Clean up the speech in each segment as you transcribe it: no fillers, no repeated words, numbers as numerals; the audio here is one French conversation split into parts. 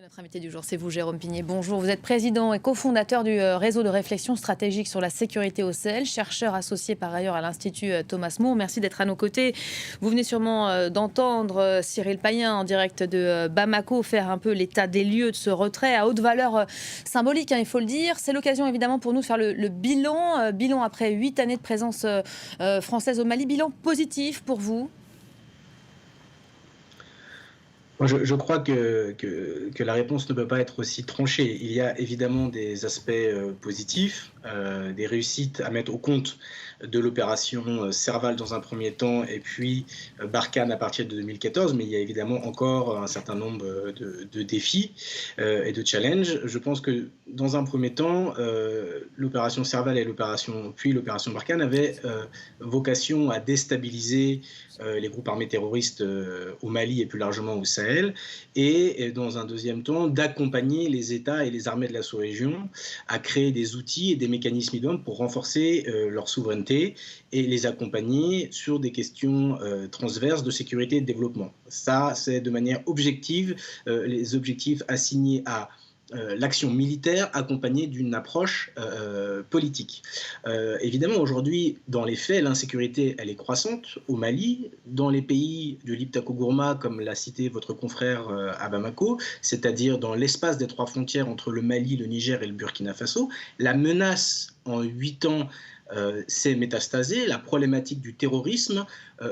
Notre invité du jour, c'est vous, Jérôme Pigné. Bonjour, vous êtes président et cofondateur du réseau de réflexion stratégique sur la sécurité au Sahel, chercheur associé par ailleurs à l'Institut Thomas More. Merci d'être à nos côtés. Vous venez sûrement d'entendre Cyril Payen en direct de Bamako faire un peu l'état des lieux de ce retrait à haute valeur symbolique, il faut le dire. C'est l'occasion évidemment pour nous de faire le bilan après 8 années de présence française au Mali. Bilan positif pour vous? Moi, je crois que la réponse ne peut pas être aussi tranchée. Il y a évidemment des aspects positifs, des réussites à mettre au compte de l'opération Serval dans un premier temps et puis Barkhane à partir de 2014, mais il y a évidemment encore un certain nombre de défis et de challenges. Je pense que dans un premier temps, l'opération Serval et puis l'opération Barkhane avaient vocation à déstabiliser les groupes armés terroristes au Mali et plus largement au Sahel, et dans un deuxième temps, d'accompagner les États et les armées de la sous-région à créer des outils et des mécanismes idoines pour renforcer leur souveraineté et les accompagner sur des questions transverses de sécurité et de développement. Ça, c'est de manière objective les objectifs assignés à l'action militaire accompagnée d'une approche politique. Évidemment, aujourd'hui, dans les faits, l'insécurité, elle est croissante au Mali, dans les pays du Liptako Gourma, comme l'a cité votre confrère à Bamako, c'est-à-dire dans l'espace des trois frontières entre le Mali, le Niger et le Burkina Faso. La menace en 8 ans s'est métastasée. La problématique du terrorisme,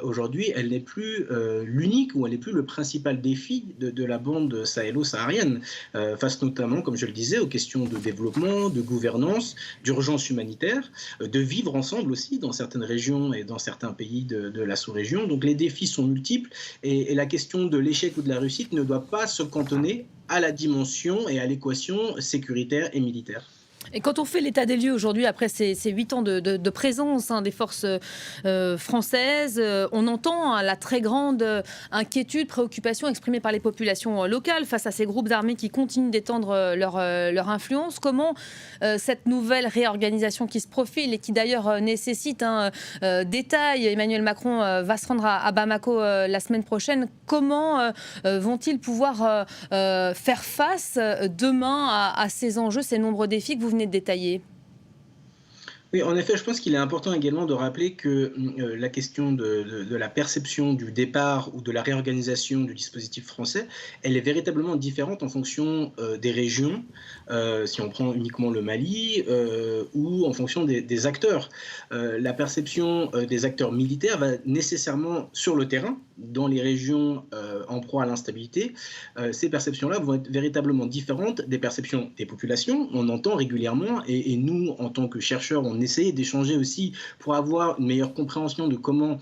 aujourd'hui, elle n'est plus l'unique ou elle n'est plus le principal défi de la bande sahélo-saharienne, face notamment, comme je le disais, aux questions de développement, de gouvernance, d'urgence humanitaire, de vivre ensemble aussi dans certaines régions et dans certains pays de la sous-région. Donc les défis sont multiples et la question de l'échec ou de la réussite ne doit pas se cantonner à la dimension et à l'équation sécuritaire et militaire. Et quand on fait l'état des lieux aujourd'hui, après ces 8 ans de présence des forces françaises, on entend la très grande inquiétude, préoccupation exprimée par les populations locales face à ces groupes armés qui continuent d'étendre leur influence. Comment cette nouvelle réorganisation qui se profile et qui d'ailleurs nécessite un détail, Emmanuel Macron va se rendre à Bamako la semaine prochaine, comment vont-ils pouvoir faire face demain à ces enjeux, ces nombreux défis que vous venez de détailler? Oui, en effet, je pense qu'il est important également de rappeler que la question de la perception du départ ou de la réorganisation du dispositif français, elle est véritablement différente en fonction des régions, si on prend uniquement le Mali, ou en fonction des acteurs. La perception des acteurs militaires va nécessairement sur le terrain, dans les régions en proie à l'instabilité. Ces perceptions-là vont être véritablement différentes des perceptions des populations. On entend régulièrement, et nous, en tant que chercheurs, on essaie d'échanger aussi pour avoir une meilleure compréhension de comment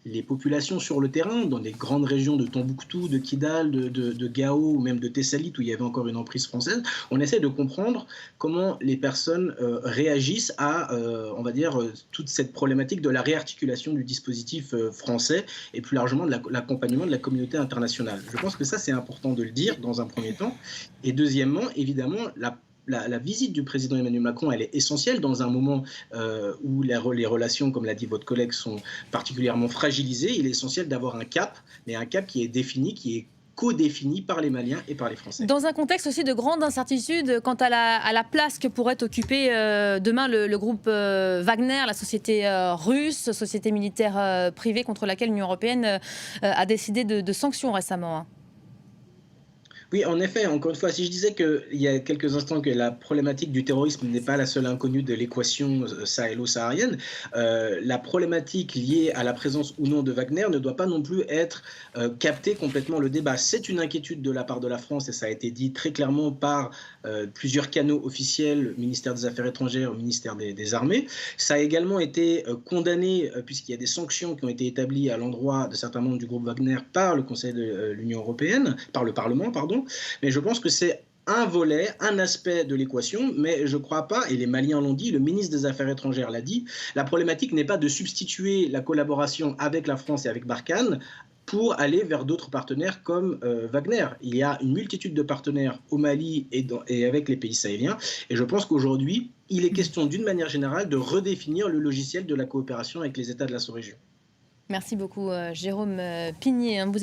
les populations sur le terrain, dans les grandes régions de Tombouctou, de Kidal, de Gao ou même de Tessalit, où il y avait encore une emprise française, on essaie de comprendre comment les personnes réagissent à, on va dire, toute cette problématique de la réarticulation du dispositif français et plus largement de l'accompagnement de la communauté internationale. Je pense que ça, c'est important de le dire dans un premier temps. Et deuxièmement, évidemment, la visite du président Emmanuel Macron, elle est essentielle dans un moment où les relations, comme l'a dit votre collègue, sont particulièrement fragilisées. Il est essentiel d'avoir un cap, mais un cap qui est défini, qui est co-défini par les Maliens et par les Français. Dans un contexte aussi de grande incertitude quant à la place que pourrait occuper demain le groupe Wagner, la société russe, société militaire privée contre laquelle l'Union européenne a décidé de sanctions récemment. Oui, en effet, encore une fois, si je disais qu'il y a quelques instants que la problématique du terrorisme n'est pas la seule inconnue de l'équation sahélo-saharienne, la problématique liée à la présence ou non de Wagner ne doit pas non plus être captée complètement le débat. C'est une inquiétude de la part de la France, et ça a été dit très clairement par plusieurs canaux officiels, le ministère des Affaires étrangères, le ministère des Armées. Ça a également été condamné, puisqu'il y a des sanctions qui ont été établies à l'endroit de certains membres du groupe Wagner par le Conseil de l'Union européenne, par le Parlement, pardon. Mais je pense que c'est un volet, un aspect de l'équation, mais je ne crois pas, et les Maliens l'ont dit, le ministre des Affaires étrangères l'a dit, la problématique n'est pas de substituer la collaboration avec la France et avec Barkhane pour aller vers d'autres partenaires comme Wagner. Il y a une multitude de partenaires au Mali et avec les pays sahéliens, et je pense qu'aujourd'hui, il est question d'une manière générale de redéfinir le logiciel de la coopération avec les États de la sous-région. Merci beaucoup Jérôme Pigné. Vous êtes